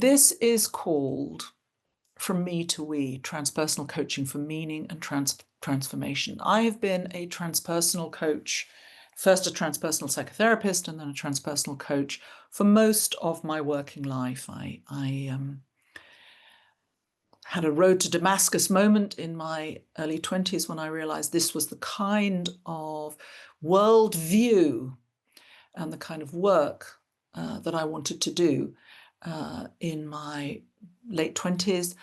This is called From Me to We, Transpersonal Coaching for Meaning and Transformation. I have been a transpersonal coach, first a transpersonal psychotherapist and then a transpersonal coach for most of my working life. I had a road to Damascus moment in my early 20s when I realized this was the kind of worldview and the kind of work that I wanted to do in my late 20s,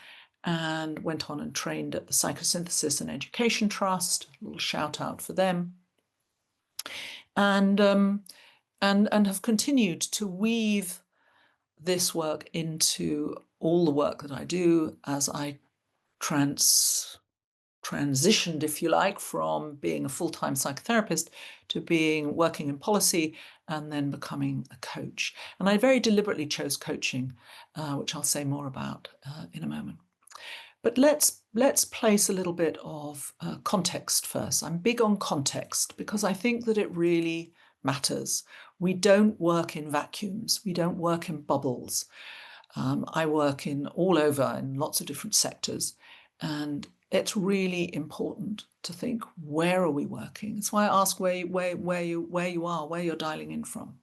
and went on and trained at the Psychosynthesis and Education Trust. A little shout out for them. And have continued to weave this work into all the work that I do as I transitioned, if you like, from being a full-time psychotherapist to working in policy and then becoming a coach. And I very deliberately chose coaching, which I'll say more about in a moment. But let's place a little bit of context first. I'm big on context because I think that it really matters. We don't work in vacuums. We don't work in bubbles. I work all over in lots of different sectors, and it's really important to think, where are we working? That's why I ask where you are, where you're dialing in from.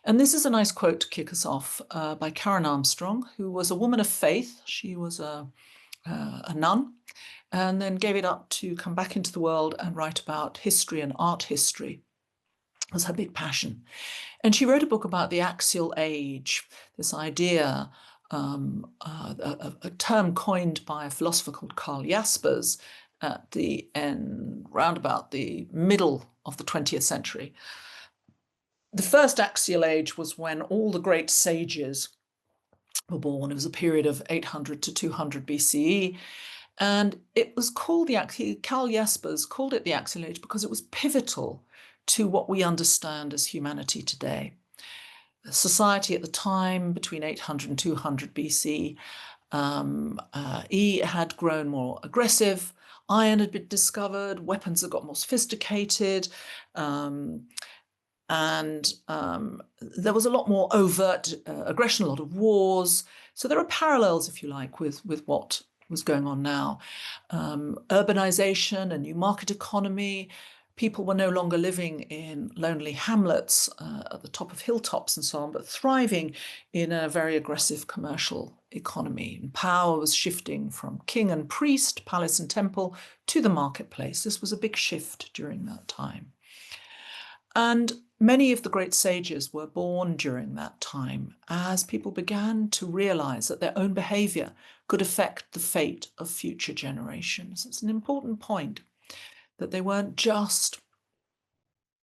And this is a nice quote to kick us off by Karen Armstrong, who was a woman of faith. She was a nun, and then gave it up to come back into the world and write about history and art history. It was her big passion. And she wrote a book about the axial age, this idea, a term coined by a philosopher called Karl Jaspers at the end, round about the middle of the 20th century. The first axial age was when all the great sages were born. It was a period of 800 to 200 BCE. And it was called Karl Jaspers called it the axial age because it was pivotal to what we understand as humanity today. The society at the time, between 800 and 200 BC, had grown more aggressive. Iron had been discovered, weapons had got more sophisticated, and there was a lot more overt aggression, a lot of wars. So there are parallels, if you like, with what was going on now. Urbanization, a new market economy. People were no longer living in lonely hamlets at the top of hilltops and so on, but thriving in a very aggressive commercial economy. And power was shifting from king and priest, palace and temple, to the marketplace. This was a big shift during that time. And many of the great sages were born during that time as people began to realize that their own behavior could affect the fate of future generations. It's an important point that they weren't just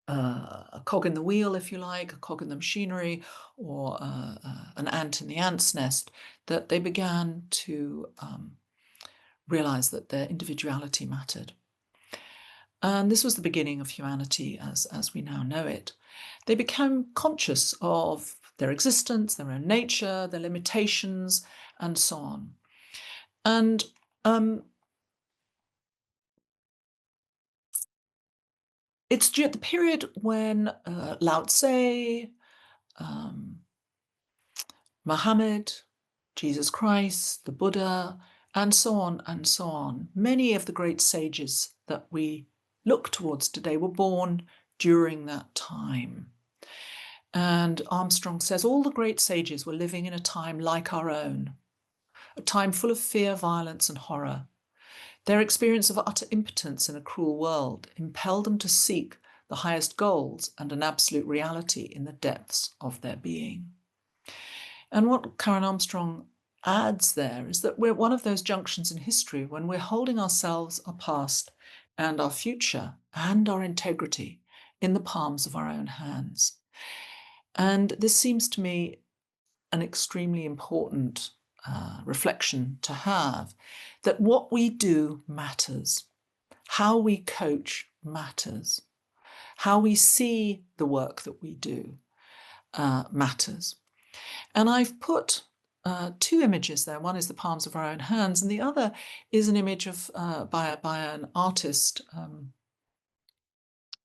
a cog in the wheel, if you like, a cog in the machinery, or an ant in the ant's nest, that they began to realize that their individuality mattered. And this was the beginning of humanity as we now know it. They became conscious of their existence, their own nature, their limitations, and so on. And it's the period when Lao Tse, Muhammad, Jesus Christ, the Buddha, and so on, many of the great sages that we look towards today were born during that time. And Armstrong says all the great sages were living in a time like our own, a time full of fear, violence, and horror. Their experience of utter impotence in a cruel world impelled them to seek the highest goals and an absolute reality in the depths of their being. And what Karen Armstrong adds there is that we're one of those junctions in history when we're holding ourselves, our past, and our future, and our integrity in the palms of our own hands. And this seems to me an extremely important reflection to have, that what we do matters. How we coach matters. How we see the work that we do matters. And I've put two images there. One is the palms of our own hands, and the other is an image of by an artist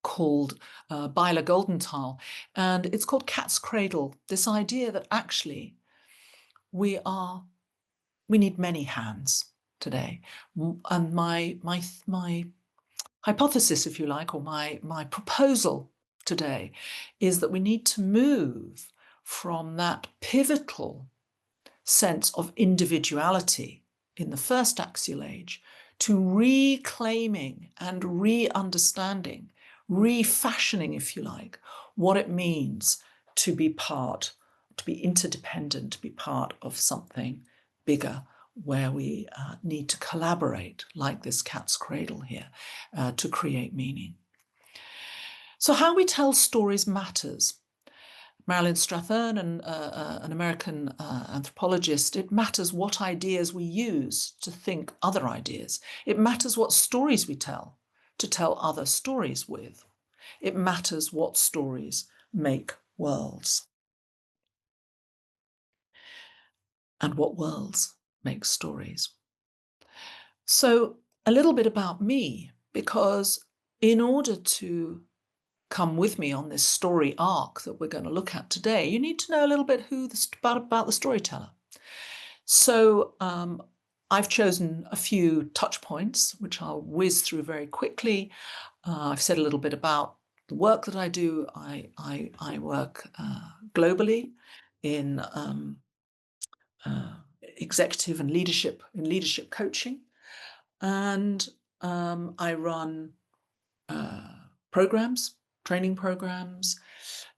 called Byla Goldenthal, and it's called Cat's Cradle, this idea that actually we need many hands today. And my hypothesis, if you like, or my proposal today is that we need to move from that pivotal sense of individuality in the first axial age to reclaiming and re-understanding, refashioning, if you like, what it means to be part, to be interdependent, to be part of something bigger, where we need to collaborate, like this cat's cradle here, to create meaning. So how we tell stories matters. Marilyn Strathern, an American anthropologist, it matters what ideas we use to think other ideas. It matters what stories we tell to tell other stories with. It matters what stories make worlds. And what worlds make stories. So a little bit about me, because in order to come with me on this story arc that we're going to look at today, you need to know a little bit about the storyteller. So I've chosen a few touch points, which I'll whiz through very quickly. I've said a little bit about the work that I do. I work globally in executive and leadership coaching, and I run programs, training programs,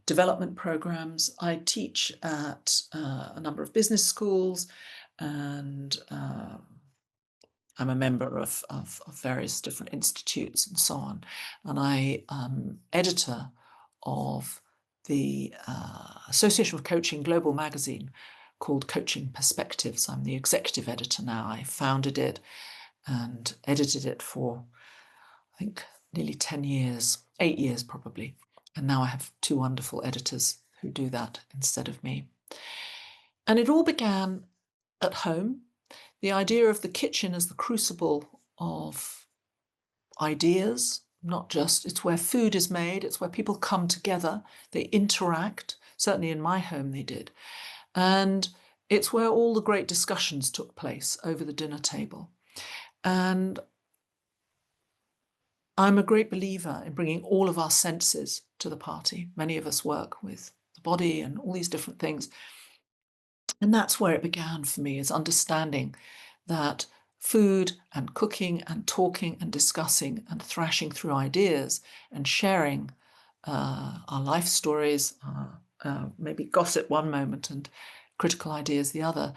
development programs. I teach at a number of business schools, and I'm a member of various different institutes and so on. And I am editor of the Association of Coaching Global magazine called Coaching Perspectives. I'm the executive editor now. I founded it and edited it for, I think, nearly 10 years, 8 years probably. And now I have 2 wonderful editors who do that instead of me. And it all began at home. The idea of the kitchen as the crucible of ideas, not just, it's where food is made, it's where people come together, they interact. Certainly in my home they did. And it's where all the great discussions took place over the dinner table. And I'm a great believer in bringing all of our senses to the party. Many of us work with the body and all these different things. And that's where it began for me, is understanding that food and cooking and talking and discussing and thrashing through ideas and sharing our life stories, maybe gossip one moment and critical ideas the other,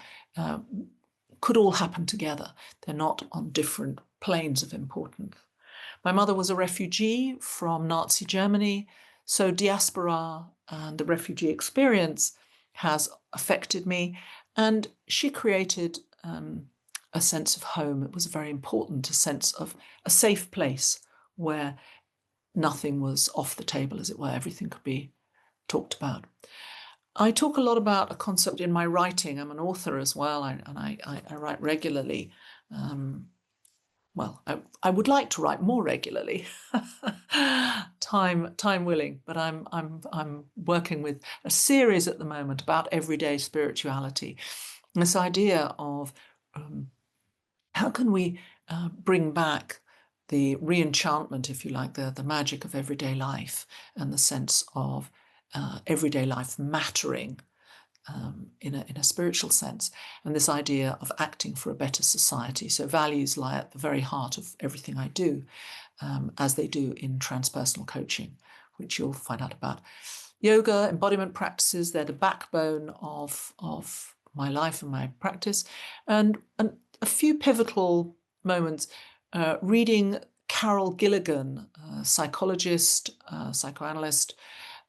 could all happen together. They're not on different planes of importance. My mother was a refugee from Nazi Germany, so diaspora and the refugee experience has affected me, and she created a sense of home. It was very important, a sense of a safe place where nothing was off the table, as it were. Everything could be talked about. I talk a lot about a concept in my writing. I'm an author as well, and I write regularly. Well, I would like to write more regularly, time willing, but I'm working with a series at the moment about everyday spirituality. This idea of how can we bring back the re-enchantment, if you like, the magic of everyday life, and the sense of everyday life mattering in a spiritual sense, and this idea of acting for a better society. So values lie at the very heart of everything I do, as they do in transpersonal coaching, which you'll find out about. Yoga, embodiment practices, they're the backbone of my life and my practice. And a few pivotal moments, reading Carol Gilligan, a psychologist, psychoanalyst,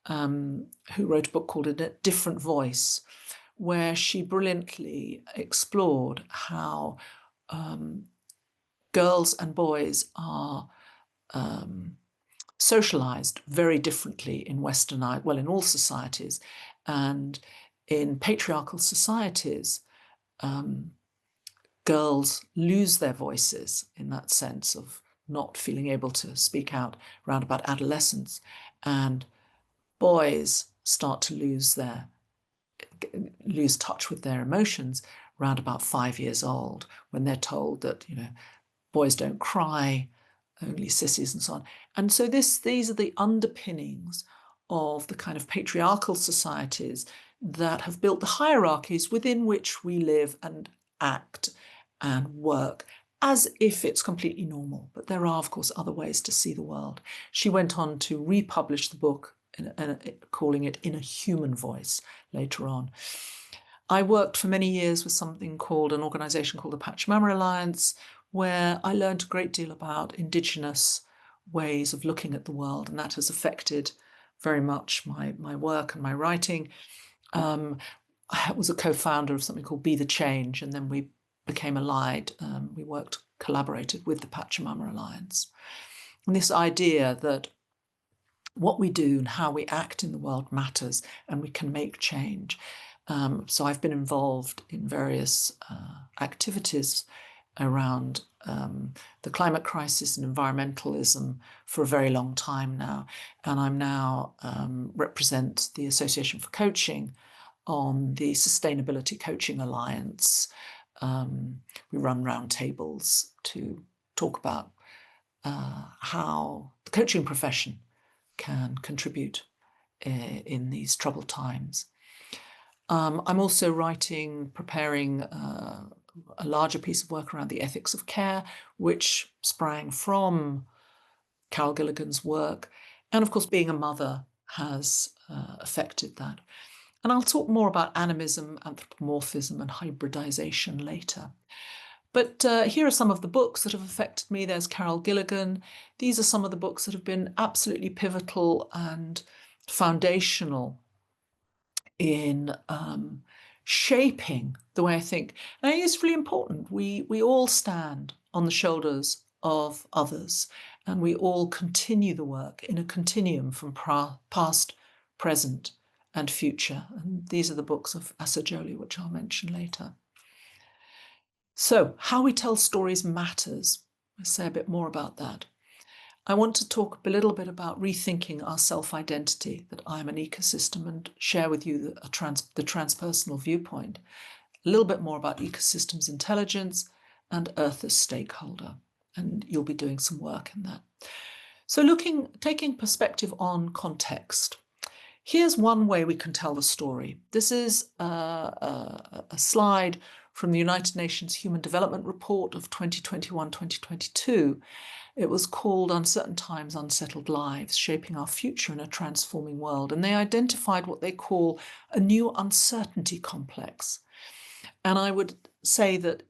who wrote a book called A Different Voice, where she brilliantly explored how girls and boys are socialized very differently in Western, well, in all societies, and in patriarchal societies, girls lose their voices in that sense of not feeling able to speak out around about adolescence, and boys start to lose their lose touch with their emotions around about 5 years old, when they're told that, boys don't cry, only sissies and so on. And so these are the underpinnings of the kind of patriarchal societies that have built the hierarchies within which we live and act and work, as if it's completely normal. But there are, of course, other ways to see the world. She went on to republish the book, calling it In a Human Voice, later on. I worked for many years with an organisation called the Pachamama Alliance, where I learned a great deal about Indigenous ways of looking at the world, and that has affected very much my work and my writing. I was a co-founder of something called Be the Change, and then we became allied. We collaborated with the Pachamama Alliance. And this idea that what we do and how we act in the world matters, and we can make change. So I've been involved in various activities around the climate crisis and environmentalism for a very long time now. And I'm now represent the Association for Coaching on the Sustainability Coaching Alliance. We run roundtables to talk about how the coaching profession can contribute in these troubled times. I'm also preparing a larger piece of work around the ethics of care, which sprang from Carol Gilligan's work. And of course, being a mother has affected that. And I'll talk more about animism, anthropomorphism, and hybridization later. But here are some of the books that have affected me. There's Carol Gilligan. These are some of the books that have been absolutely pivotal and foundational in shaping the way I think. And I think it's really important. We all stand on the shoulders of others, and we all continue the work in a continuum from past, present, and future. And these are the books of Assagioli, which I'll mention later. So how we tell stories matters. I'll say a bit more about that. I want to talk a little bit about rethinking our self-identity, that I'm an ecosystem, and share with you the transpersonal viewpoint. A little bit more about ecosystems intelligence and Earth as stakeholder, and you'll be doing some work in that. So taking perspective on context. Here's one way we can tell the story. This is a slide from the United Nations Human Development Report of 2021-2022. It was called Uncertain Times, Unsettled Lives, Shaping Our Future in a Transforming World. And they identified what they call a new uncertainty complex. And I would say that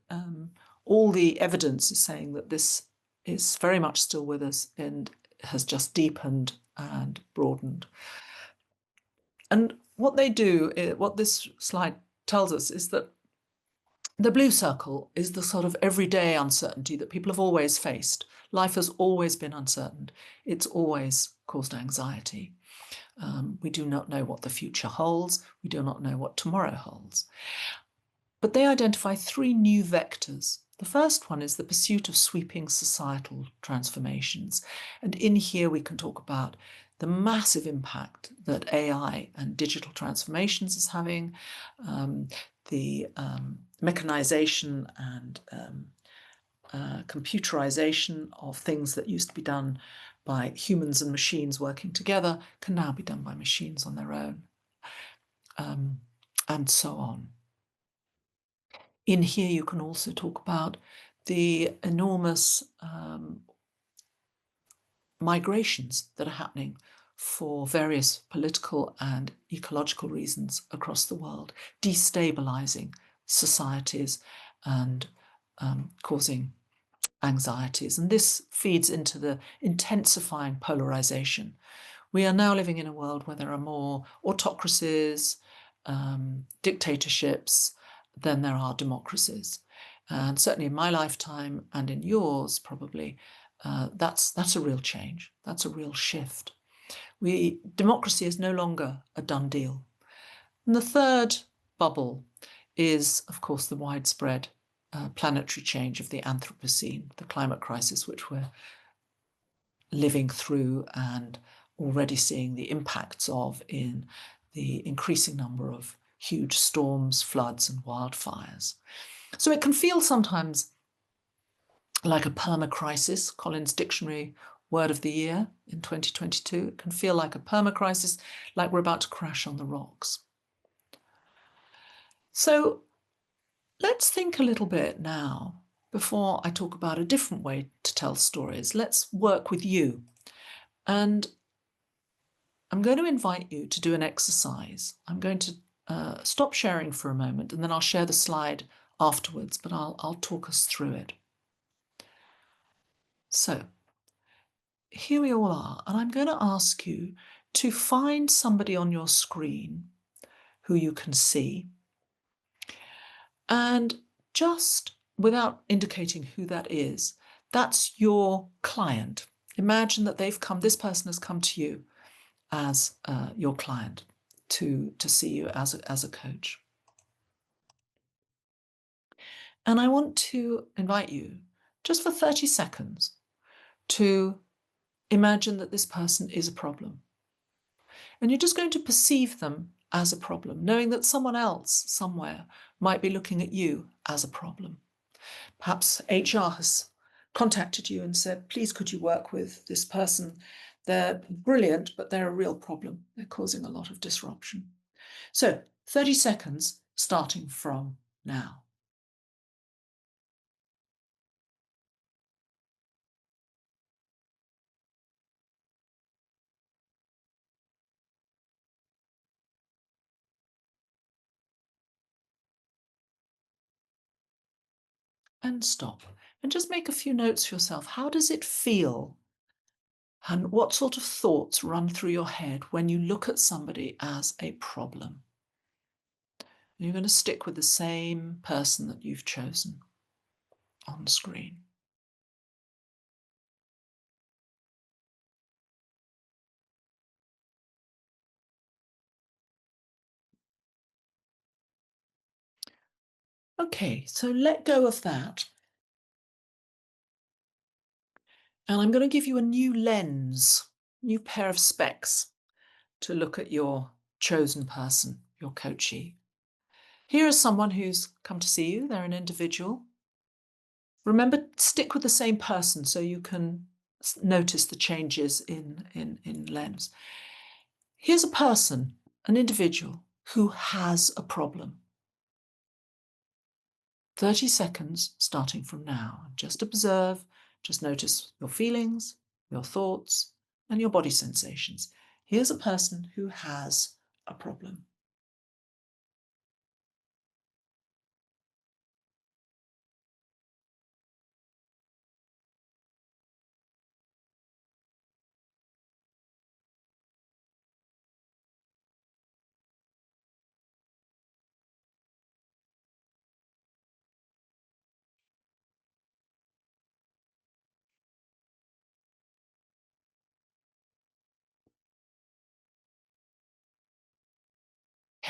all the evidence is saying that this is very much still with us and has just deepened and broadened. And what they do, what this slide tells us, is that the blue circle is the sort of everyday uncertainty that people have always faced. Life has always been uncertain. It's always caused anxiety. We do not know what the future holds. We do not know what tomorrow holds. But they identify three new vectors. The first one is the pursuit of sweeping societal transformations. And in here we can talk about the massive impact that AI and digital transformations is having, the mechanization and computerization of things that used to be done by humans and machines working together can now be done by machines on their own, and so on. In here you can also talk about the enormous migrations that are happening for various political and ecological reasons across the world, destabilizing societies and causing anxieties. And this feeds into the intensifying polarization. We are now living in a world where there are more autocracies, dictatorships than there are democracies. And certainly in my lifetime and in yours probably, that's a real change. That's a real shift. Democracy is no longer a done deal. And the third bubble is, of course, the widespread planetary change of the Anthropocene, the climate crisis, which we're living through and already seeing the impacts of in the increasing number of huge storms, floods, and wildfires. So it can feel sometimes like a permacrisis, Collins Dictionary Word of the Year in 2022. It can feel like a permacrisis, like we're about to crash on the rocks. So let's think a little bit now, before I talk about a different way to tell stories. Let's work with you. And I'm going to invite you to do an exercise. I'm going to stop sharing for a moment, and then I'll share the slide afterwards, but I'll talk us through it. So here we all are, and I'm going to ask you to find somebody on your screen who you can see, and just without indicating who that is, that's your client. Imagine that this person has come to you as your client to see you as a coach. And I want to invite you, just for 30 seconds, to imagine that this person is a problem. And you're just going to perceive them as a problem, knowing that someone else somewhere might be looking at you as a problem. Perhaps HR has contacted you and said, please, could you work with this person? They're brilliant, but they're a real problem. They're causing a lot of disruption. So 30 seconds starting from now. And stop. And just make a few notes for yourself. How does it feel? And what sort of thoughts run through your head when you look at somebody as a problem? And you're going to stick with the same person that you've chosen on screen. Okay, so let go of that. And I'm going to give you a new lens, new pair of specs to look at your chosen person, your coachee. Here is someone who's come to see you. They're an individual. Remember, stick with the same person so you can notice the changes in lens. Here's a person, an individual, who has a problem. 30 seconds starting from now. Just observe, just notice your feelings, your thoughts, and your body sensations. Here's a person who has a problem.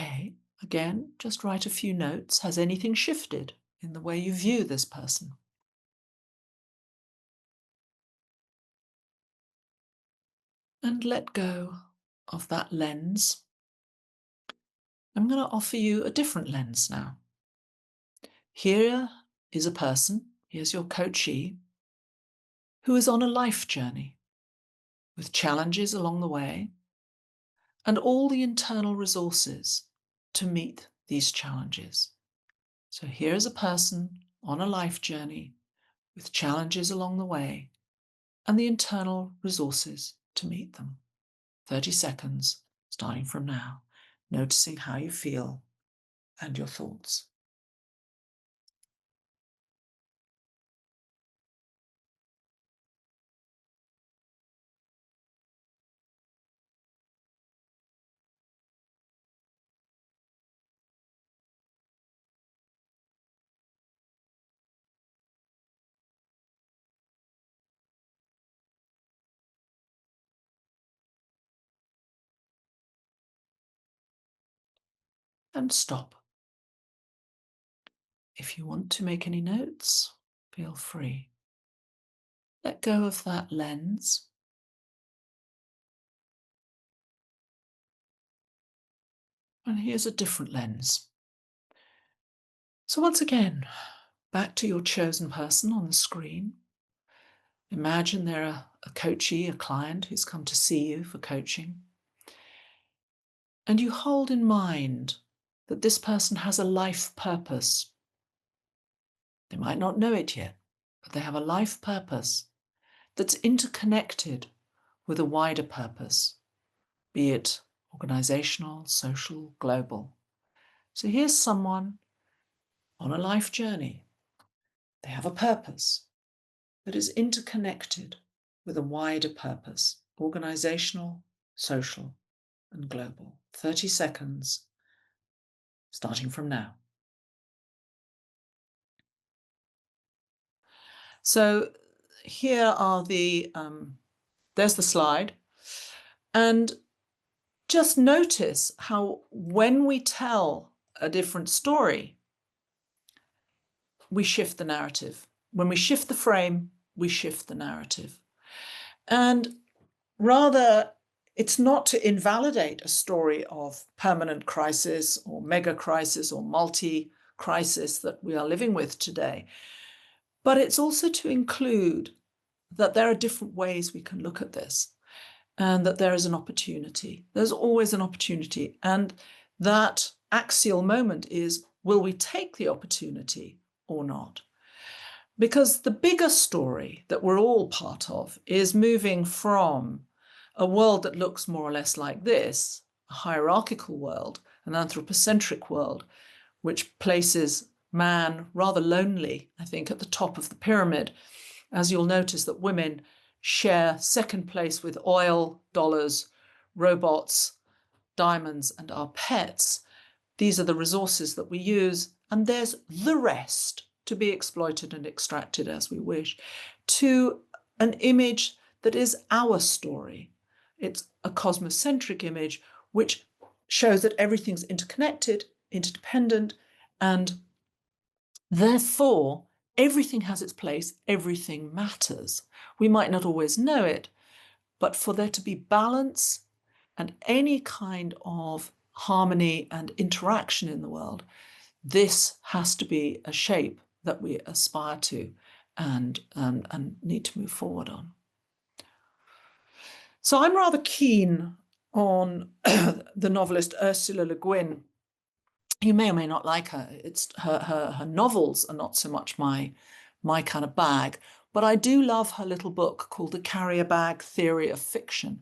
Okay, again, just write a few notes. Has anything shifted in the way you view this person? And let go of that lens. I'm going to offer you a different lens now. Here is a person, here's your coachee, who is on a life journey with challenges along the way and all the internal resources to meet these challenges. So here is a person on a life journey with challenges along the way and the internal resources to meet them. 30 seconds starting from now, noticing how you feel and your thoughts. And stop. If you want to make any notes, feel free. Let go of that lens. And here's a different lens. So once again, back to your chosen person on the screen. Imagine they're a coachee, a client who's come to see you for coaching. And you hold in mind that this person has a life purpose. They might not know it yet, but they have a life purpose that's interconnected with a wider purpose, be it organizational, social, global. So here's someone on a life journey. They have a purpose that is interconnected with a wider purpose, organizational, social, and global. 30 seconds, starting from now. So here are there's the slide. And just notice how when we tell a different story, we shift the narrative. When we shift the frame, we shift the narrative. And rather, it's not to invalidate a story of permanent crisis or mega crisis or multi-crisis that we are living with today, but it's also to include that there are different ways we can look at this and that there is an opportunity. There's always an opportunity. And that axial moment is, will we take the opportunity or not? Because the bigger story that we're all part of is moving from a world that looks more or less like this, a hierarchical world, an anthropocentric world, which places man rather lonely, I think, at the top of the pyramid. As you'll notice that women share second place with oil, dollars, robots, diamonds, and our pets. These are the resources that we use, and there's the rest to be exploited and extracted as we wish, to an image that is our story. It's a cosmocentric image which shows that everything's interconnected, interdependent, and therefore everything has its place, everything matters. We might not always know it, but for there to be balance and any kind of harmony and interaction in the world, this has to be a shape that we aspire to and need to move forward on. So I'm rather keen on the novelist Ursula Le Guin. You may or may not like her. It's her novels are not so much my kind of bag, but I do love her little book called The Carrier Bag Theory of Fiction,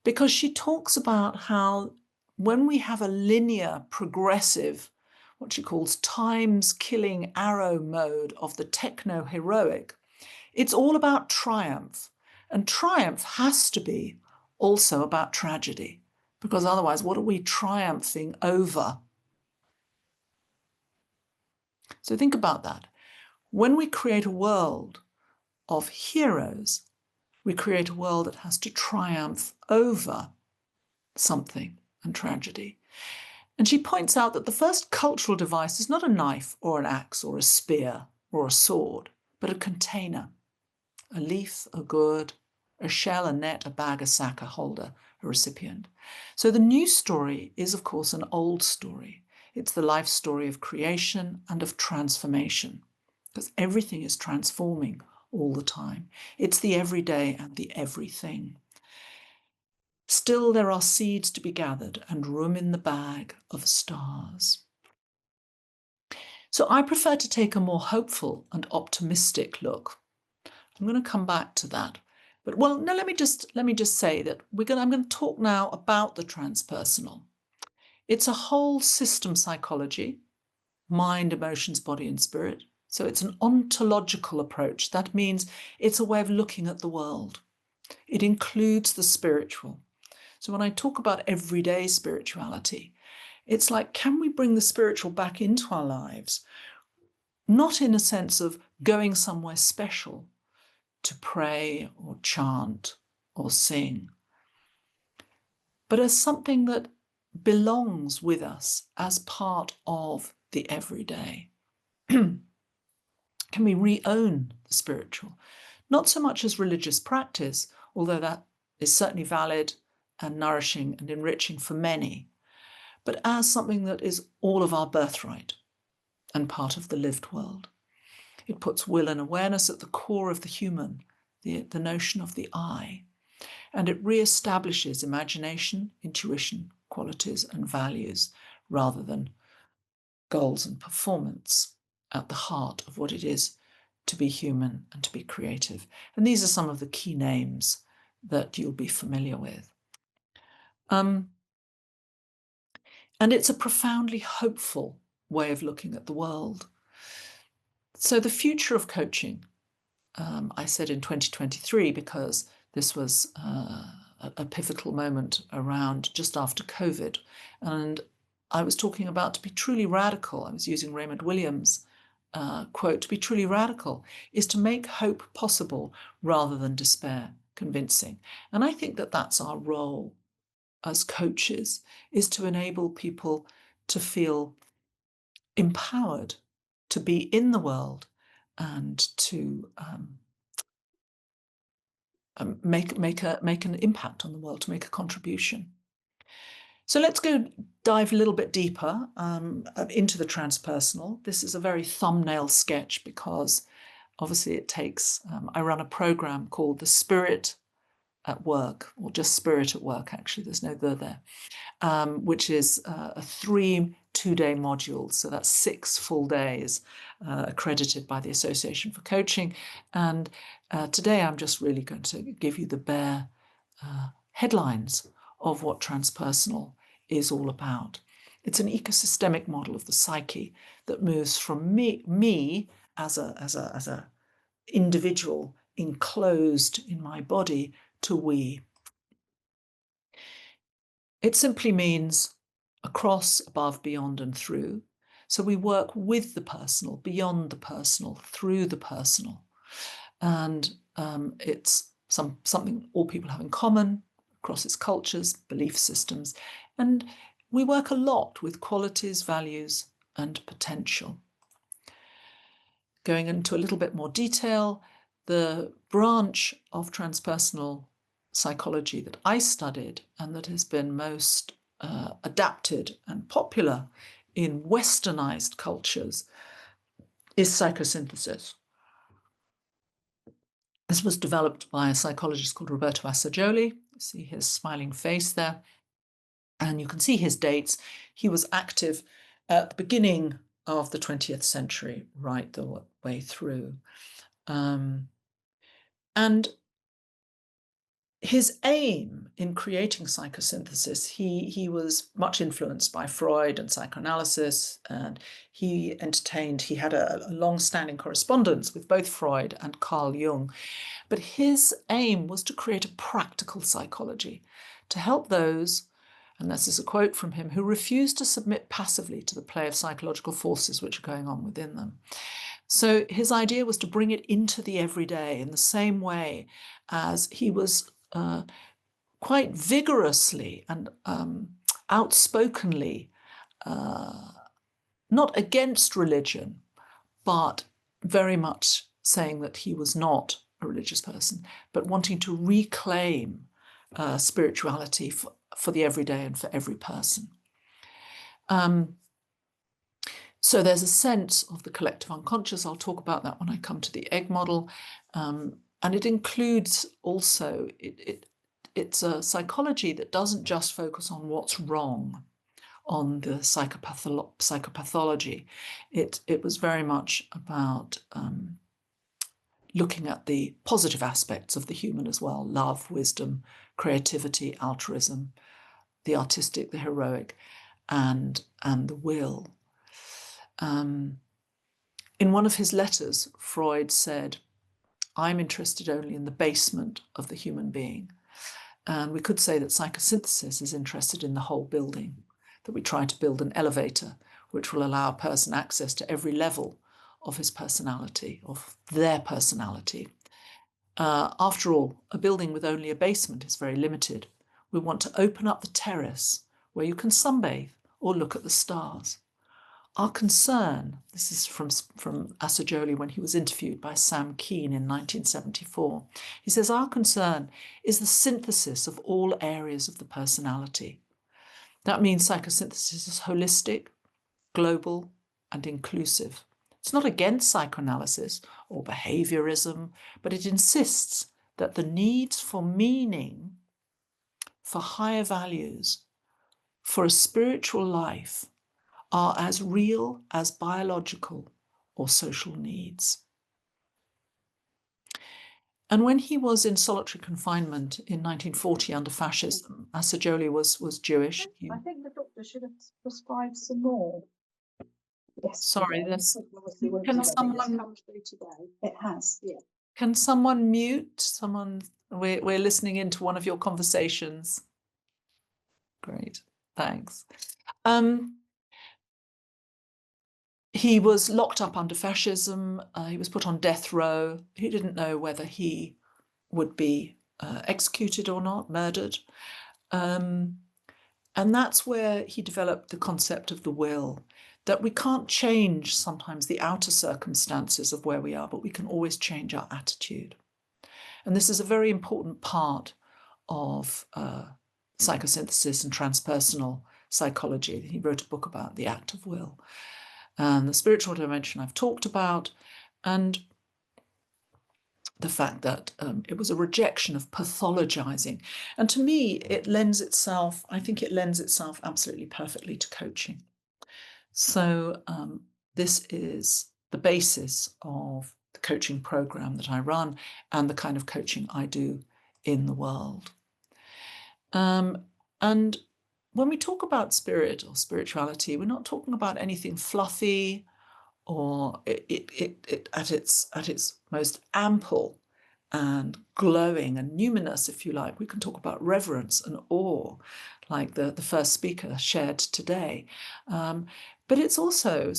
because she talks about how when we have a linear, progressive, what she calls times-killing arrow mode of the techno-heroic, it's all about triumph. And triumph has to be also about tragedy, because otherwise, what are we triumphing over? So think about that. When we create a world of heroes, we create a world that has to triumph over something and tragedy. And she points out that the first cultural device is not a knife or an axe or a spear or a sword, but a container, a leaf, a gourd, a shell, a net, a bag, a sack, a holder, a recipient. So the new story is, of course, an old story. It's the life story of creation and of transformation, because everything is transforming all the time. It's the everyday and the everything. Still, there are seeds to be gathered and room in the bag of stars. So I prefer to take a more hopeful and optimistic look. I'm going to come back to that. But well, no, let me just say that I'm going to talk now about the transpersonal. It's a whole system psychology, mind, emotions, body, and spirit. So it's an ontological approach. That means it's a way of looking at the world. It includes the spiritual. So when I talk about everyday spirituality, it's like, can we bring the spiritual back into our lives? Not in a sense of going somewhere special to pray or chant or sing, but as something that belongs with us as part of the everyday. Can we re-own the spiritual? Not so much as religious practice, although that is certainly valid and nourishing and enriching for many, but as something that is all of our birthright and part of the lived world. It puts will and awareness at the core of the human, the notion of the I, and it re-establishes imagination, intuition, qualities and values rather than goals and performance at the heart of what it is to be human and to be creative. And these are some of the key names that you'll be familiar with. And it's a profoundly hopeful way of looking at the world. So the future of coaching, I said in 2023, because this was a pivotal moment around just after COVID. And I was talking about to be truly radical. I was using Raymond Williams' quote, to be truly radical is to make hope possible rather than despair convincing. And I think that that's our role as coaches, is to enable people to feel empowered to be in the world and to make an impact on the world, to make a contribution. So let's go dive a little bit deeper into the transpersonal. This is a very thumbnail sketch because obviously it takes, I run a program called The Spirit at Work, or just Spirit at Work, actually, there's no the there, which is a 3 two-day modules. So that's 6 full days accredited by the Association for Coaching. And today I'm just really going to give you the bare headlines of what transpersonal is all about. It's an ecosystemic model of the psyche that moves from me as a individual enclosed in my body to we. It simply means across, above, beyond, and through. So we work with the personal, beyond the personal, through the personal. And it's something all people have in common across its cultures, belief systems. And we work a lot with qualities, values, and potential. Going into a little bit more detail, the branch of transpersonal psychology that I studied and that has been most adapted and popular in westernized cultures is psychosynthesis. This was developed by a psychologist called Roberto Assagioli. You see his smiling face there. And you can see his dates. He was active at the beginning of the 20th century, right the way through. And his aim in creating psychosynthesis, he was much influenced by Freud and psychoanalysis, and he had a long-standing correspondence with both Freud and Carl Jung. But his aim was to create a practical psychology to help those, and this is a quote from him, who refuse to submit passively to the play of psychological forces which are going on within them. So his idea was to bring it into the everyday in the same way as he was quite vigorously and outspokenly not against religion, but very much saying that he was not a religious person, but wanting to reclaim spirituality for the everyday and for every person. So there's a sense of the collective unconscious. I'll talk about that when I come to the egg model. And it includes also, it's a psychology that doesn't just focus on what's wrong, on the psychopathology. It was very much about looking at the positive aspects of the human as well: love, wisdom, creativity, altruism, the artistic, the heroic, and the will. In one of his letters, Freud said, "I'm interested only in the basement of the human being." And we could say that psychosynthesis is interested in the whole building, that we try to build an elevator which will allow a person access to every level of his personality, of their personality. After all, a building with only a basement is very limited. We want to open up the terrace where you can sunbathe or look at the stars. Our concern, this is from Assagioli when he was interviewed by Sam Keane in 1974. He says, our concern is the synthesis of all areas of the personality. That means psychosynthesis is holistic, global, and inclusive. It's not against psychoanalysis or behaviorism, but it insists that the needs for meaning, for higher values, for a spiritual life are as real as biological or social needs. And when he was in solitary confinement in 1940 under fascism, Assagioli was Jewish. I think the doctor should have prescribed some more. Sorry, can someone come through today? It has, yeah. Can someone mute someone? We're listening into one of your conversations. Great, thanks. He was locked up under fascism. He was put on death row. He didn't know whether he would be executed or not, murdered. And that's where he developed the concept of the will, that we can't change sometimes the outer circumstances of where we are, but we can always change our attitude. And this is a very important part of psychosynthesis and transpersonal psychology. He wrote a book about the act of will. And the spiritual dimension I've talked about, and the fact that it was a rejection of pathologizing. And to me, I think it lends itself absolutely perfectly to coaching. So this is the basis of the coaching program that I run and the kind of coaching I do in the world. And when we talk about spirit or spirituality, we're not talking about anything fluffy or it at its most ample and glowing and numinous, if you like. We can talk about reverence and awe, like the first speaker shared today. But it's also,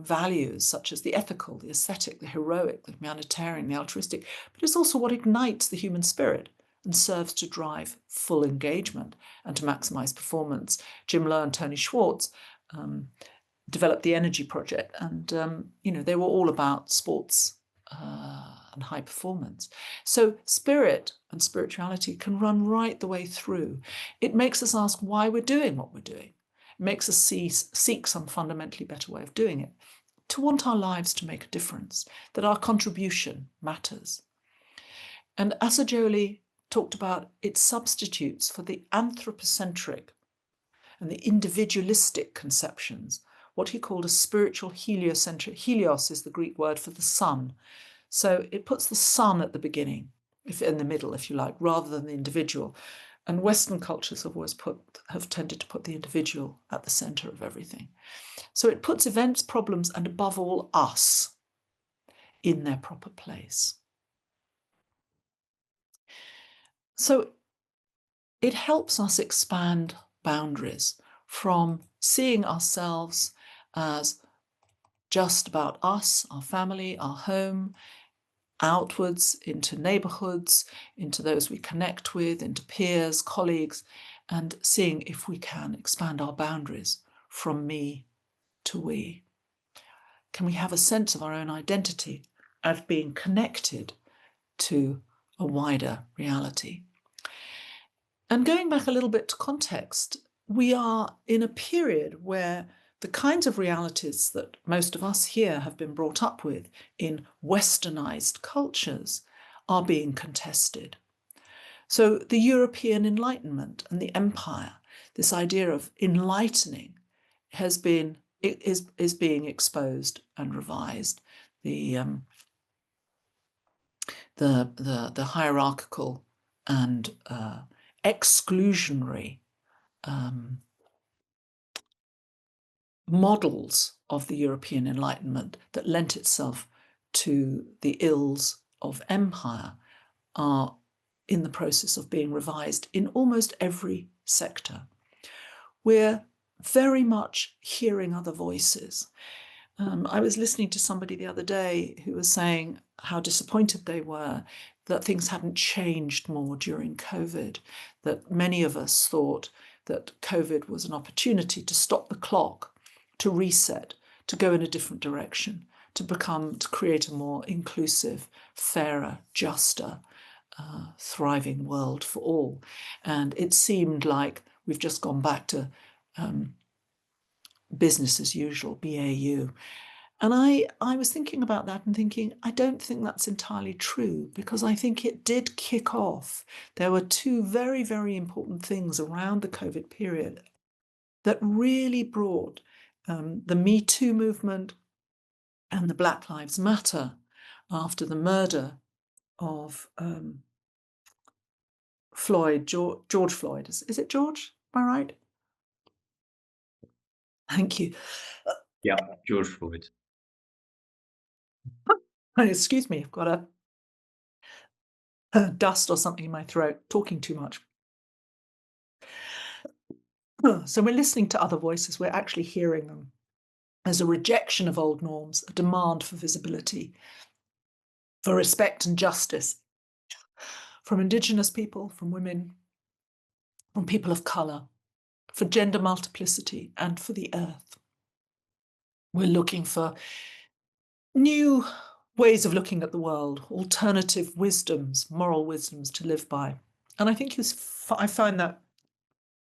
values such as the ethical, the aesthetic, the heroic, the humanitarian, the altruistic, but it's also what ignites the human spirit and serves to drive full engagement and to maximize performance. Jim Lowe and Tony Schwartz developed the Energy Project, and they were all about sports and high performance. So spirit and spirituality can run right the way through. It makes us ask why we're doing what we're doing. It makes us seek some fundamentally better way of doing it, to want our lives to make a difference, that our contribution matters. And Assagioli talked about its substitutes for the anthropocentric and the individualistic conceptions, what he called a spiritual heliocentric. Helios is the Greek word for the sun. So it puts the sun at the beginning, in the middle, if you like, rather than the individual. And Western cultures have tended to put the individual at the center of everything. So it puts events, problems, and above all, us in their proper place. So it helps us expand boundaries from seeing ourselves as just about us, our family, our home, outwards into neighborhoods, into those we connect with, into peers, colleagues, and seeing if we can expand our boundaries from me to we. Can we have a sense of our own identity as being connected to a wider reality? And going back a little bit to context, we are in a period where the kinds of realities that most of us here have been brought up with in westernized cultures are being contested. So the European Enlightenment and the empire, this idea of enlightening, is being exposed and revised. The hierarchical and exclusionary models of the European Enlightenment that lent itself to the ills of empire are in the process of being revised in almost every sector. We're very much hearing other voices. I was listening to somebody the other day who was saying how disappointed they were that things hadn't changed more during COVID, that many of us thought that COVID was an opportunity to stop the clock, to reset, to go in a different direction, to create a more inclusive, fairer, juster, thriving world for all. And it seemed like we've just gone back to business as usual, BAU. And I was thinking about that and thinking, I don't think that's entirely true, because I think it did kick off. There were two very, very important things around the COVID period that really brought the Me Too movement and the Black Lives Matter after the murder of Floyd, George Floyd. Is it George? Am I right? Thank you. Yeah, George Floyd. Excuse me, I've got a dust or something in my throat, talking too much. So we're listening to other voices, we're actually hearing them. There's a rejection of old norms, a demand for visibility, for respect and justice from Indigenous people, from women, from people of colour, for gender multiplicity and for the earth. We're looking for new ways of looking at the world, alternative wisdoms, moral wisdoms to live by. And I think I find that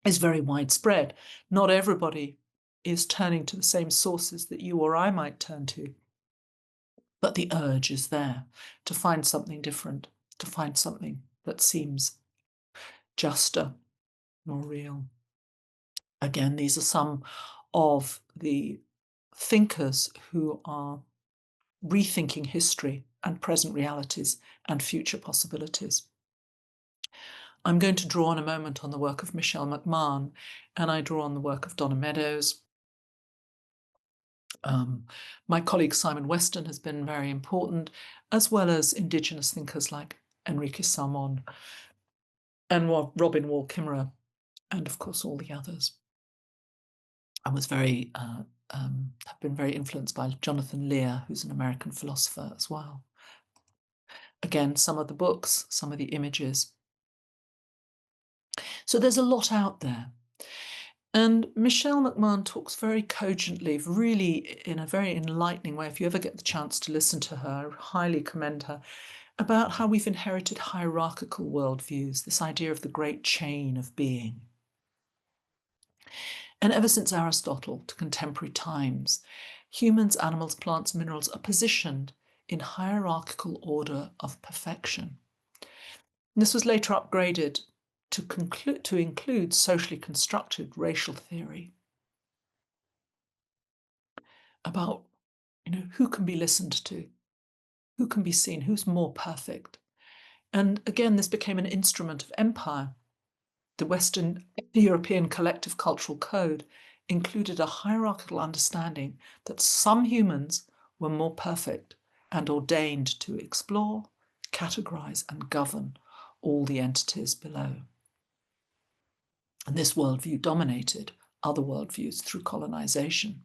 is very widespread. Not everybody is turning to the same sources that you or I might turn to, but the urge is there to find something different, to find something that seems juster, more real. Again, these are some of the thinkers who are rethinking history and present realities and future possibilities. I'm going to draw in a moment on the work of Michelle McMahon, and I draw on the work of Donna Meadows. My colleague Simon Weston has been very important, as well as Indigenous thinkers like Enrique Salmon and Robin Wall Kimmerer, and of course all the others. I was have been very influenced by Jonathan Lear, who's an American philosopher as well. Again, some of the books, some of the images. So there's a lot out there. And Michelle McMahon talks very cogently, really in a very enlightening way. If you ever get the chance to listen to her, I highly commend her, about how we've inherited hierarchical worldviews, this idea of the great chain of being. And ever since Aristotle to contemporary times, humans, animals, plants, minerals are positioned in hierarchical order of perfection. And this was later upgraded to include socially constructed racial theory about, who can be listened to, who can be seen, who's more perfect. And again, this became an instrument of empire. The Western European collective cultural code included a hierarchical understanding that some humans were more perfect and ordained to explore, categorize, and govern all the entities below. And this worldview dominated other worldviews through colonization.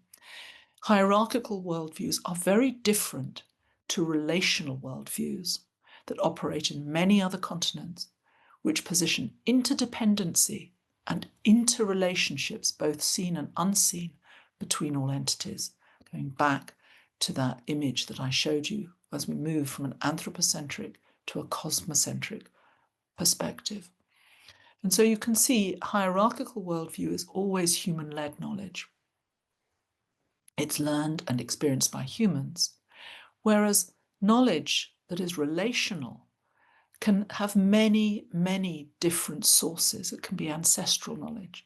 Hierarchical worldviews are very different to relational worldviews that operate in many other continents, which position interdependency and interrelationships, both seen and unseen, between all entities, going back to that image that I showed you as we move from an anthropocentric to a cosmocentric perspective. And so you can see hierarchical worldview is always human-led knowledge. It's learned and experienced by humans, whereas knowledge that is relational can have many, many different sources. It can be ancestral knowledge,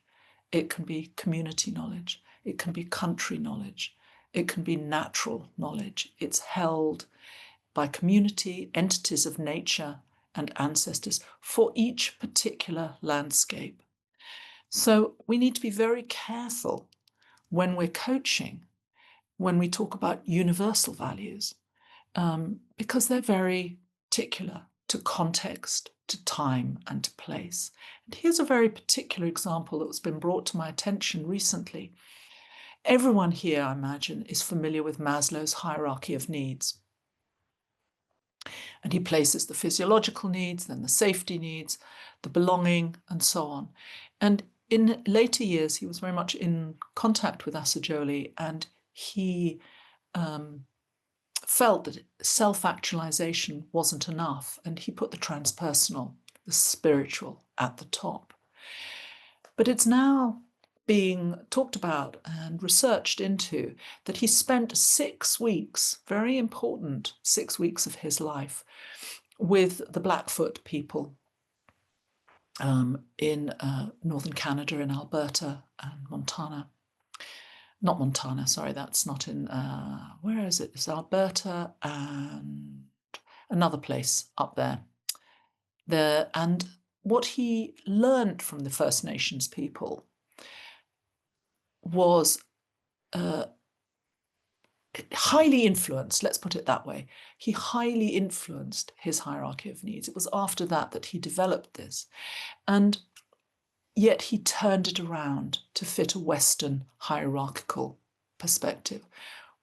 it can be community knowledge, it can be country knowledge, it can be natural knowledge. It's held by community, entities of nature, and ancestors for each particular landscape. So we need to be very careful when we're coaching, when we talk about universal values, because they're very particular to context, to time, and to place. And here's a very particular example that's been brought to my attention recently. Everyone here, I imagine, is familiar with Maslow's hierarchy of needs. And he places the physiological needs, then the safety needs, the belonging, and so on. And in later years, he was very much in contact with Assagioli, and he felt that self-actualization wasn't enough, and he put the transpersonal, the spiritual, at the top. But it's now being talked about and researched into that he spent 6 weeks, very important 6 weeks of his life, with the Blackfoot people in northern Canada, in Alberta and Montana. Not Montana, sorry, that's not in, where is it? It's Alberta and another place up there. And what he learned from the First Nations people was highly influenced, let's put it that way. He highly influenced his hierarchy of needs. It was after that that he developed this. And yet he turned it around to fit a Western hierarchical perspective.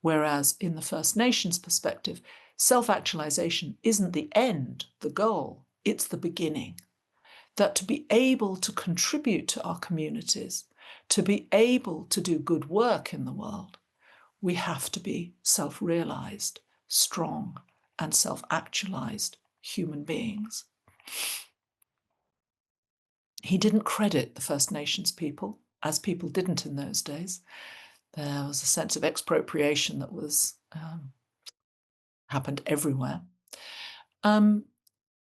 Whereas in the First Nations perspective, self-actualization isn't the end, the goal, it's the beginning. That to be able to contribute to our communities, to be able to do good work in the world, we have to be self-realized, strong, and self-actualized human beings. He didn't credit the First Nations people, as people didn't in those days. There was a sense of expropriation that was happened everywhere. But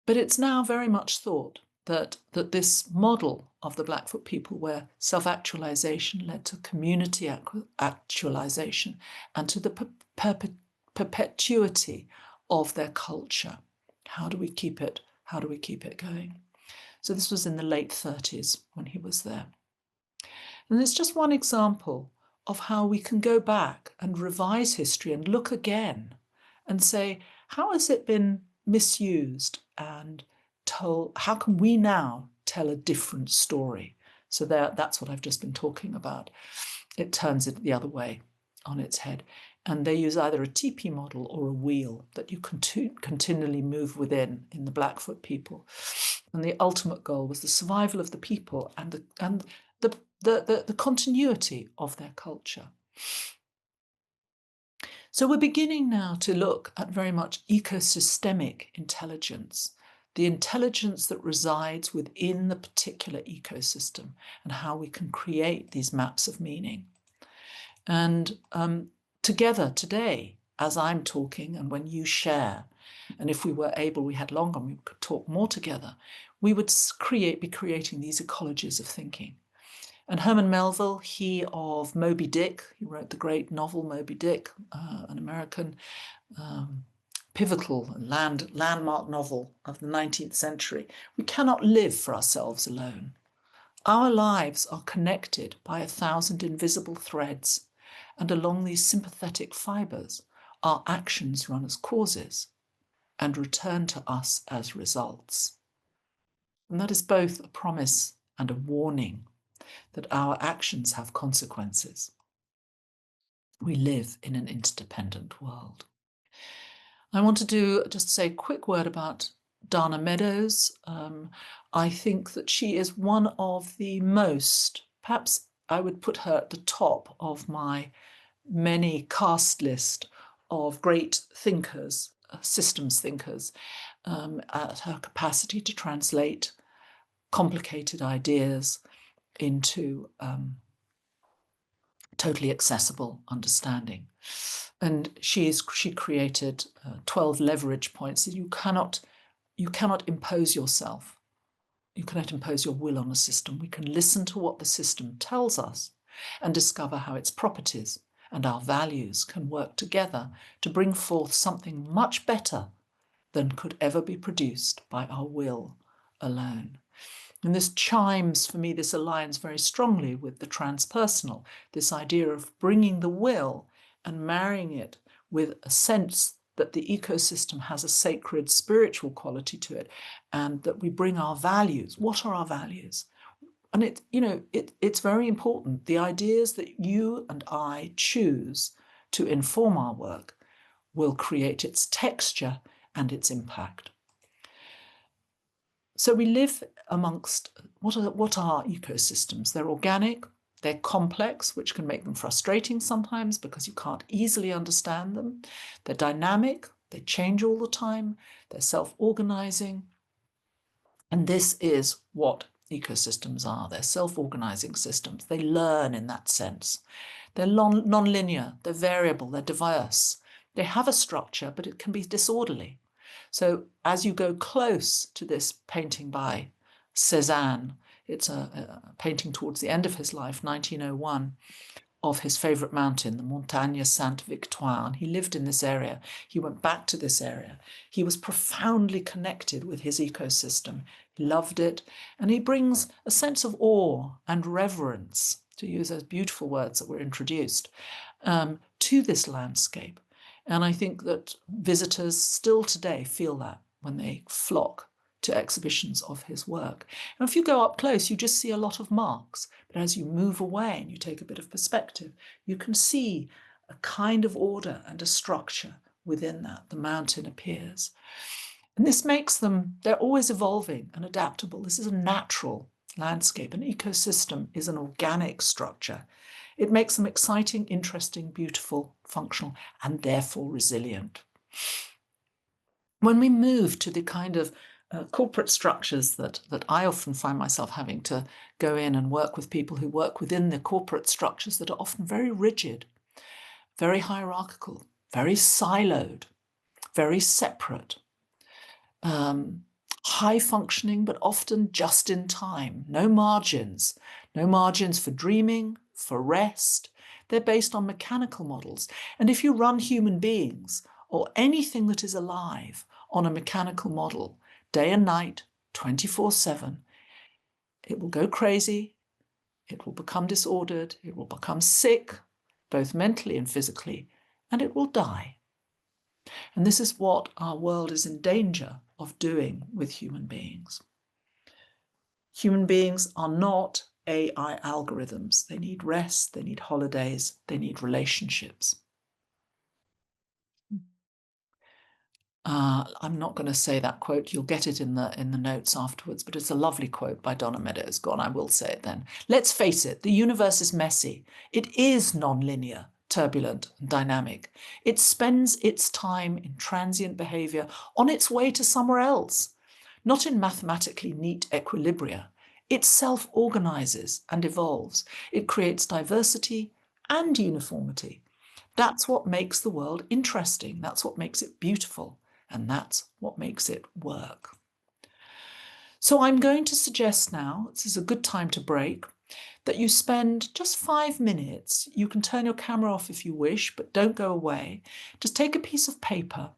it's now very much thought that this model of the Blackfoot people, where self-actualization led to community actualization and to the perpetuity of their culture. How do we keep it? How do we keep it going? So this was in the late 30s when he was there. And it's just one example of how we can go back and revise history and look again and say, how has it been misused and told? How can we now tell a different story? So that's what I've just been talking about. It turns it the other way on its head. And they use either a teepee model or a wheel that you continually move within in the Blackfoot people. And the ultimate goal was the survival of the people and the continuity of their culture. So we're beginning now to look at very much ecosystemic intelligence, the intelligence that resides within the particular ecosystem and how we can create these maps of meaning. And together today, as I'm talking and when you share, and if we were able, we had longer, we could talk more together, we would be creating these ecologies of thinking. And Herman Melville, he of Moby Dick, he wrote the great novel Moby Dick, an American pivotal landmark novel of the 19th century. We cannot live for ourselves alone. Our lives are connected by 1,000 invisible threads, and along these sympathetic fibers, our actions run as causes and return to us as results. And that is both a promise and a warning that our actions have consequences. We live in an interdependent world. I want to just say a quick word about Dana Meadows. I think that she is one of the most, perhaps I would put her at the top of my many cast list of great thinkers, systems thinkers, at her capacity to translate complicated ideas into totally accessible understanding. And she created 12 leverage points. You cannot impose yourself. You cannot impose your will on a system. We can listen to what the system tells us and discover how its properties and our values can work together to bring forth something much better than could ever be produced by our will alone. And this chimes, for me, this aligns very strongly with the transpersonal, this idea of bringing the will and marrying it with a sense that the ecosystem has a sacred spiritual quality to it, and that we bring our values. What are our values? And it's very important. The ideas that you and I choose to inform our work will create its texture and its impact. So we live amongst, what are ecosystems? They're organic, they're complex, which can make them frustrating sometimes because you can't easily understand them. They're dynamic, they change all the time, they're self-organizing. And this is what ecosystems are. They're self-organizing systems. They learn in that sense. They're non-linear, they're variable, they're diverse. They have a structure, but it can be disorderly. So as you go close to this painting by Cézanne, it's a painting towards the end of his life, 1901, of his favorite mountain, the Montagne Sainte-Victoire. And he lived in this area. He went back to this area. He was profoundly connected with his ecosystem. He loved it. And he brings a sense of awe and reverence, to use those beautiful words that were introduced, to this landscape. And I think that visitors still today feel that when they flock to exhibitions of his work. And if you go up close, you just see a lot of marks. But as you move away and you take a bit of perspective, you can see a kind of order and a structure within that. The mountain appears. And this makes them, they're always evolving and adaptable. This is a natural landscape. An ecosystem is an organic structure. It makes them exciting, interesting, beautiful, functional, and therefore resilient. When we move to the kind of corporate structures that I often find myself having to go in and work with people who work within the corporate structures that are often very rigid, very hierarchical, very siloed, very separate, high functioning, but often just in time, no margins for dreaming, for rest. They're based on mechanical models. And if you run human beings or anything that is alive on a mechanical model, day and night, 24/7, it will go crazy, it will become disordered, it will become sick, both mentally and physically, and it will die. And this is what our world is in danger of doing with human beings. Human beings are not AI algorithms. They need rest, they need holidays, they need relationships. I'm not going to say that quote. You'll get it in the notes afterwards, but it's a lovely quote by Donna Meadows. Go on, I will say it then. Let's face it, the universe is messy. It is non-linear, turbulent, and dynamic. It spends its time in transient behavior on its way to somewhere else, not in mathematically neat equilibria. It self-organizes and evolves. It creates diversity and uniformity. That's what makes the world interesting. That's what makes it beautiful. And that's what makes it work. So I'm going to suggest now, this is a good time to break, that you spend just 5 minutes. You can turn your camera off if you wish, but don't go away. Just take a piece of paper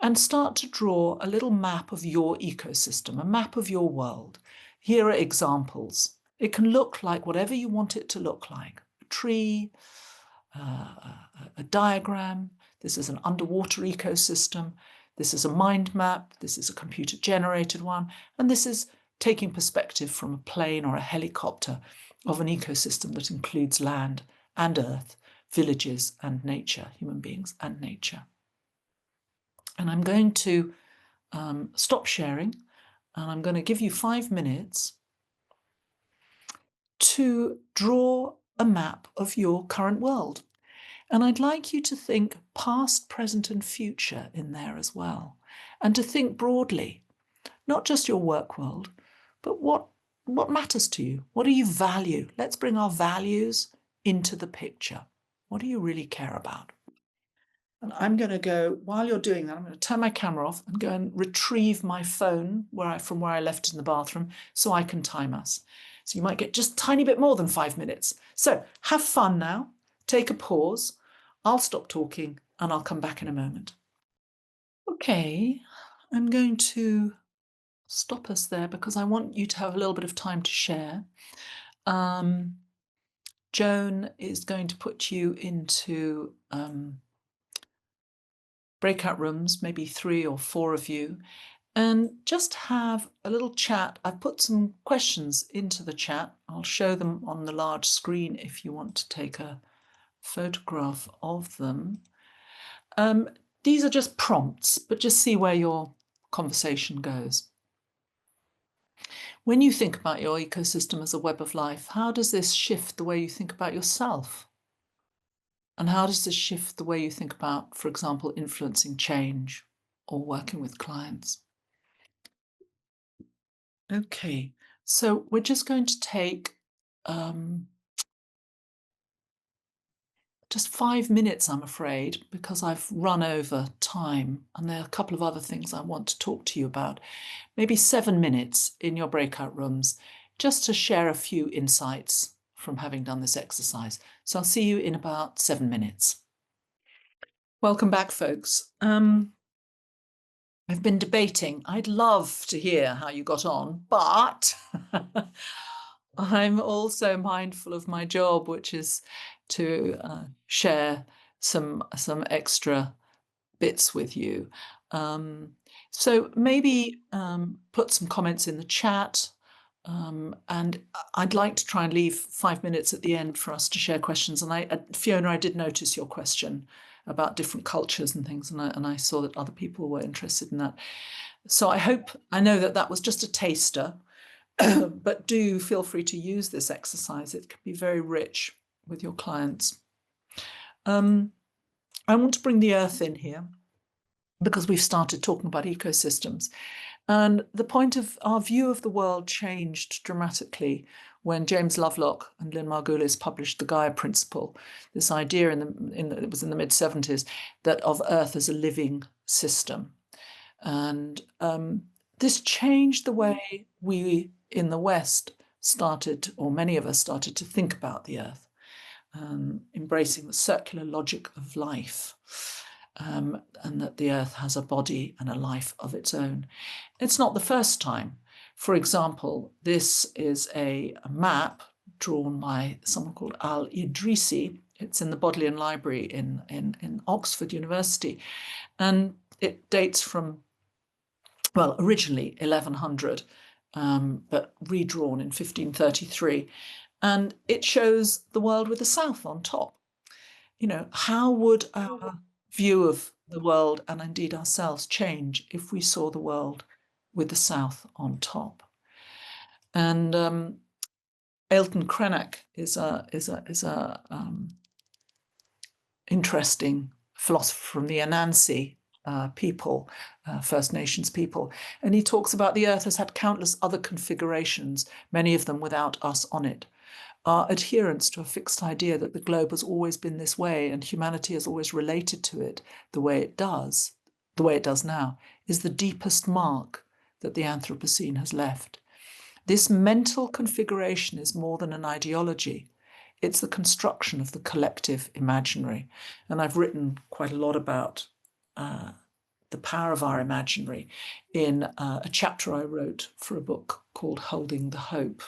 and start to draw a little map of your ecosystem, a map of your world. Here are examples. It can look like whatever you want it to look like. A tree, a diagram. This is an underwater ecosystem. This is a mind map. This is a computer generated one. And this is taking perspective from a plane or a helicopter of an ecosystem that includes land and earth, villages and nature, human beings and nature. And I'm going to stop sharing, and I'm going to give you 5 minutes to draw a map of your current world. And I'd like you to think past, present, and future in there as well. And to think broadly, not just your work world, but what matters to you? What do you value? Let's bring our values into the picture. What do you really care about? And I'm going to go, while you're doing that, I'm going to turn my camera off and go and retrieve my phone from where I left it in the bathroom so I can time us. So you might get just a tiny bit more than 5 minutes. So have fun now. Take a pause. I'll stop talking and I'll come back in a moment. Okay, I'm going to stop us there because I want you to have a little bit of time to share. Joan is going to put you into breakout rooms, maybe 3 or 4 of you, and just have a little chat. I've put some questions into the chat. I'll show them on the large screen if you want to take a photograph of them. These are just prompts, but just see where your conversation goes. When you think about your ecosystem as a web of life, how does this shift the way you think about yourself? And how does this shift the way you think about, for example, influencing change or working with clients? Okay, So we're just going to take just 5 minutes, I'm afraid, because I've run over time and there are a couple of other things I want to talk to you about. Maybe 7 minutes in your breakout rooms, just to share a few insights from having done this exercise. So I'll see you in about 7 minutes. Welcome back, folks. I've been debating. I'd love to hear how you got on, but I'm also mindful of my job, which is to share some extra bits with you. So maybe put some comments in the chat, and I'd like to try and leave 5 minutes at the end for us to share questions. And Fiona, I did notice your question about different cultures and things, and I saw that other people were interested in that. So I know that was just a taster, but do feel free to use this exercise. It can be very rich with your clients. I want to bring the earth in here because we've started talking about ecosystems. And the point of our view of the world changed dramatically when James Lovelock and Lynn Margulis published the Gaia Principle, this idea it was in the mid-70s, that of Earth as a living system. And this changed the way we in the West started, or many of us started, to think about the Earth, embracing the circular logic of life. And that the Earth has a body and a life of its own. It's not the first time. For example, this is a map drawn by someone called Al Idrisi. It's in the Bodleian Library in Oxford University. And it dates from, well, originally 1100, but redrawn in 1533. And it shows the world with the south on top. You know, how would our view of the world and indeed ourselves change if we saw the world with the south on top? And Ailton Krenak is a interesting philosopher from the Anansi people, First Nations people, and he talks about the earth has had countless other configurations, many of them without us on it. Our adherence to a fixed idea that the globe has always been this way and humanity has always related to it the way it does now, is the deepest mark that the Anthropocene has left. This mental configuration is more than an ideology. It's the construction of the collective imaginary. And I've written quite a lot about the power of our imaginary in a chapter I wrote for a book called Holding the Hope.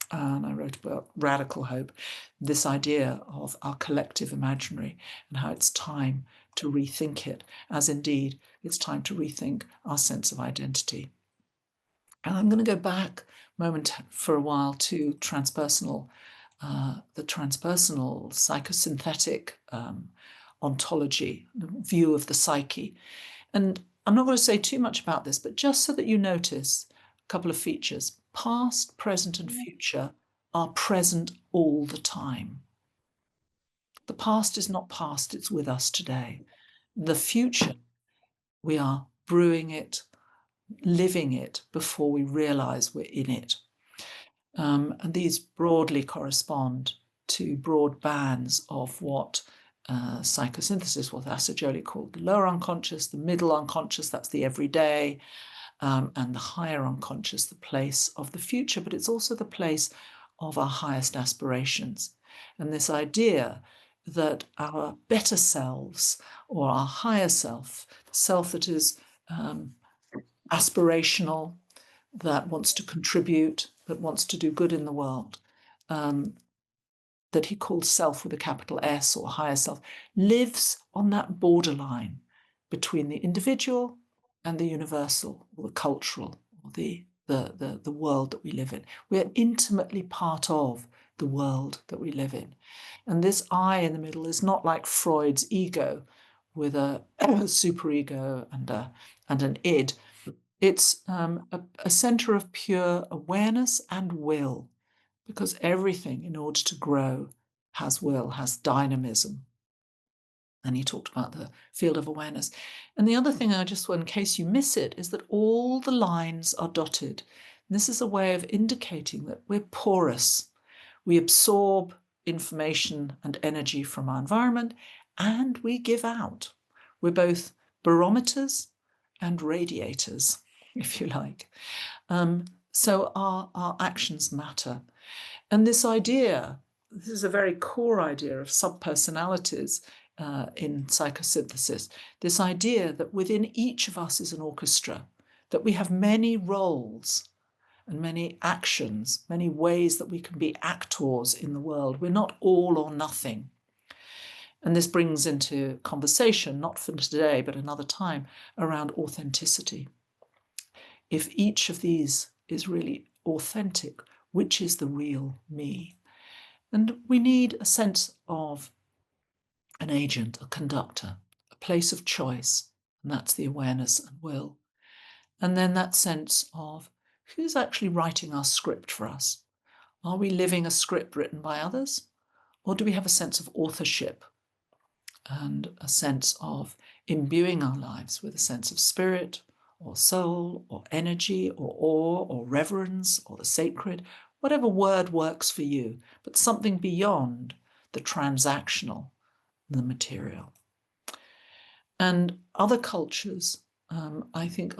And I wrote about radical hope, this idea of our collective imaginary and how it's time to rethink it, as indeed it's time to rethink our sense of identity. And I'm going to go back for a while to transpersonal, the transpersonal psychosynthetic ontology, the view of the psyche. And I'm not going to say too much about this, but just so that you notice a couple of features. Past, present, and future are present all the time. The past is not past, it's with us today. The future, we are brewing it, living it before we realize we're in it. And these broadly correspond to broad bands of what psychosynthesis, what Assagioli called the lower unconscious, the middle unconscious, that's the everyday, and the higher unconscious, the place of the future, but it's also the place of our highest aspirations. And this idea that our better selves, or our higher self, the self that is aspirational, that wants to contribute, that wants to do good in the world, that he calls self with a capital S, or higher self, lives on that borderline between the individual and the universal, or the cultural, or the world that we live in. We're intimately part of the world that we live in. And this I in the middle is not like Freud's ego with a superego and an id. It's a center of pure awareness and will, because everything, in order to grow, has will, has dynamism. And he talked about the field of awareness. And the other thing I just want, in case you miss it, is that all the lines are dotted. This is a way of indicating that we're porous. We absorb information and energy from our environment, and we give out. We're both barometers and radiators, if you like. So our actions matter. And this idea, this is a very core idea of subpersonalities in psychosynthesis, this idea that within each of us is an orchestra, that we have many roles and many actions, many ways that we can be actors in the world. We're not all or nothing. And this brings into conversation, not for today, but another time, around authenticity. If each of these is really authentic, which is the real me? And we need a sense of an agent, a conductor, a place of choice, and that's the awareness and will. And then that sense of who's actually writing our script for us? Are we living a script written by others? Or do we have a sense of authorship and a sense of imbuing our lives with a sense of spirit or soul or energy or awe or reverence or the sacred, whatever word works for you, but something beyond the transactional, the material. And other cultures, I think,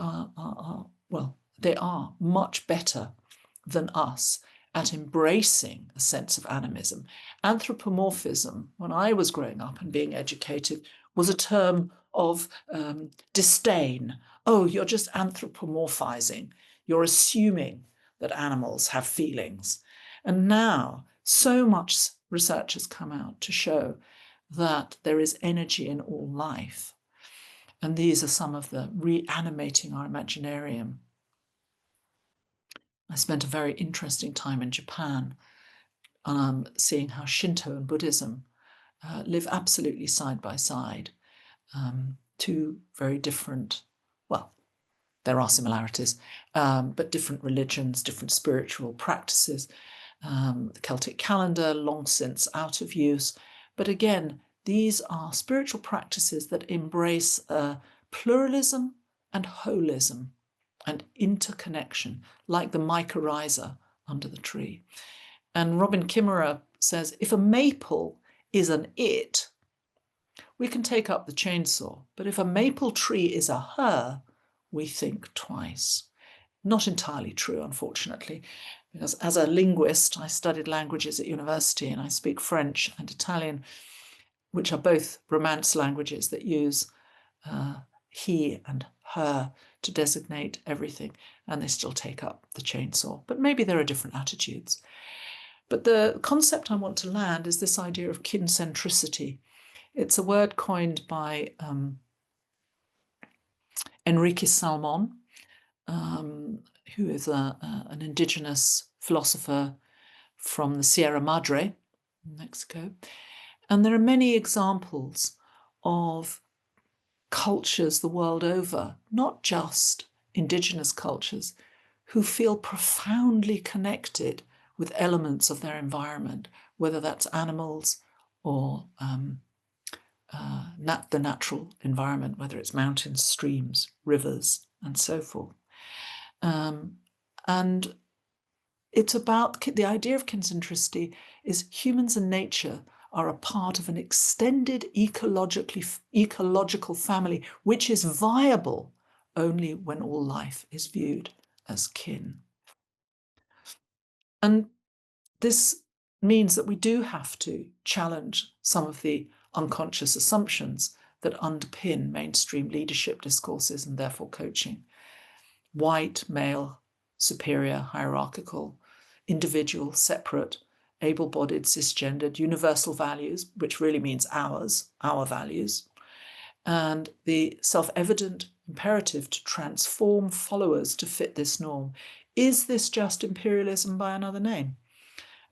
they are much better than us at embracing a sense of animism. Anthropomorphism, when I was growing up and being educated, was a term of disdain. Oh, you're just anthropomorphizing. You're assuming that animals have feelings. And now so much research has come out to show that there is energy in all life. And these are some of the reanimating our imaginarium. I spent a very interesting time in Japan, seeing how Shinto and Buddhism live absolutely side by side. Two very different, well, there are similarities, but different religions, different spiritual practices. The Celtic calendar, long since out of use. But again, these are spiritual practices that embrace pluralism and holism and interconnection, like the mycorrhiza under the tree. And Robin Kimmerer says, if a maple is an it, we can take up the chainsaw. But if a maple tree is a her, we think twice. Not entirely true, unfortunately, because as a linguist, I studied languages at university and I speak French and Italian, which are both Romance languages that use he and her to designate everything, and they still take up the chainsaw. But maybe there are different attitudes. But the concept I want to land is this idea of kincentricity. It's a word coined by Enrique Salmon, who is an indigenous philosopher from the Sierra Madre, Mexico. And there are many examples of cultures the world over, not just indigenous cultures, who feel profoundly connected with elements of their environment, whether that's animals or the natural environment, whether it's mountains, streams, rivers, and so forth. And it's about the idea of kincentricity is humans and nature are a part of an extended ecological family, which is viable only when all life is viewed as kin. And this means that we do have to challenge some of the unconscious assumptions that underpin mainstream leadership discourses and therefore coaching. White, male, superior, hierarchical, individual, separate, able-bodied, cisgendered, universal values, which really means ours, our values, and the self-evident imperative to transform followers to fit this norm. Is this just imperialism by another name?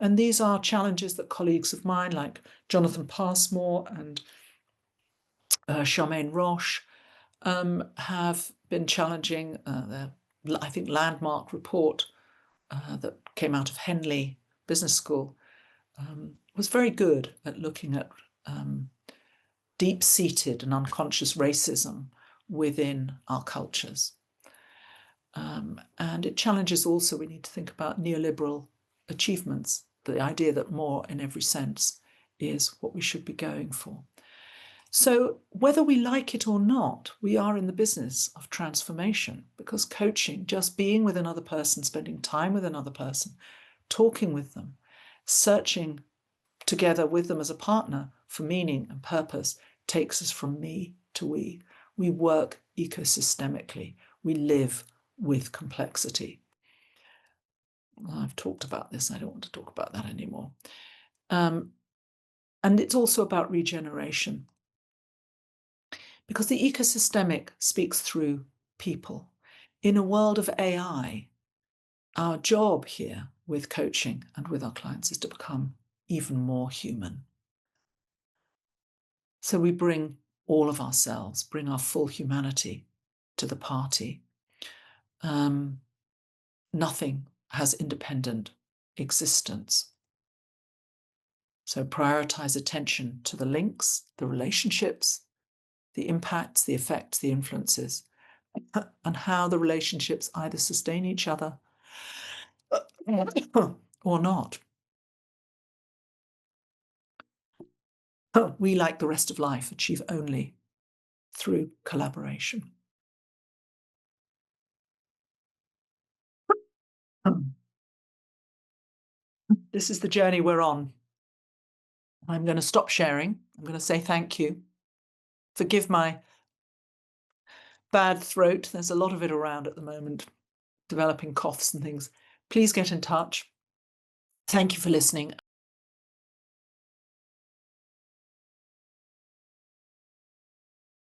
And these are challenges that colleagues of mine like Jonathan Passmore and Charmaine Roche have been challenging. Their, I think, landmark report that came out of Henley Business School was very good at looking at deep-seated and unconscious racism within our cultures. And it challenges also, we need to think about neoliberal achievements, the idea that more in every sense is what we should be going for. So whether we like it or not, we are in the business of transformation, because coaching, just being with another person, spending time with another person, talking with them, searching together with them as a partner for meaning and purpose, takes us from me to we. We work ecosystemically. We live with complexity. I've talked about this. I don't want to talk about that anymore. And it's also about regeneration, because the ecosystemic speaks through people. In a world of AI, our job here with coaching and with our clients is to become even more human. So we bring all of ourselves, bring our full humanity to the party. Nothing has independent existence. So prioritize attention to the links, the relationships, the impacts, the effects, the influences, and how the relationships either sustain each other or not. We, like the rest of life, achieve only through collaboration. This is the journey we're on. I'm going to stop sharing. I'm going to say thank you. Forgive my bad throat. There's a lot of it around at the moment, developing coughs and things. Please get in touch. Thank you for listening.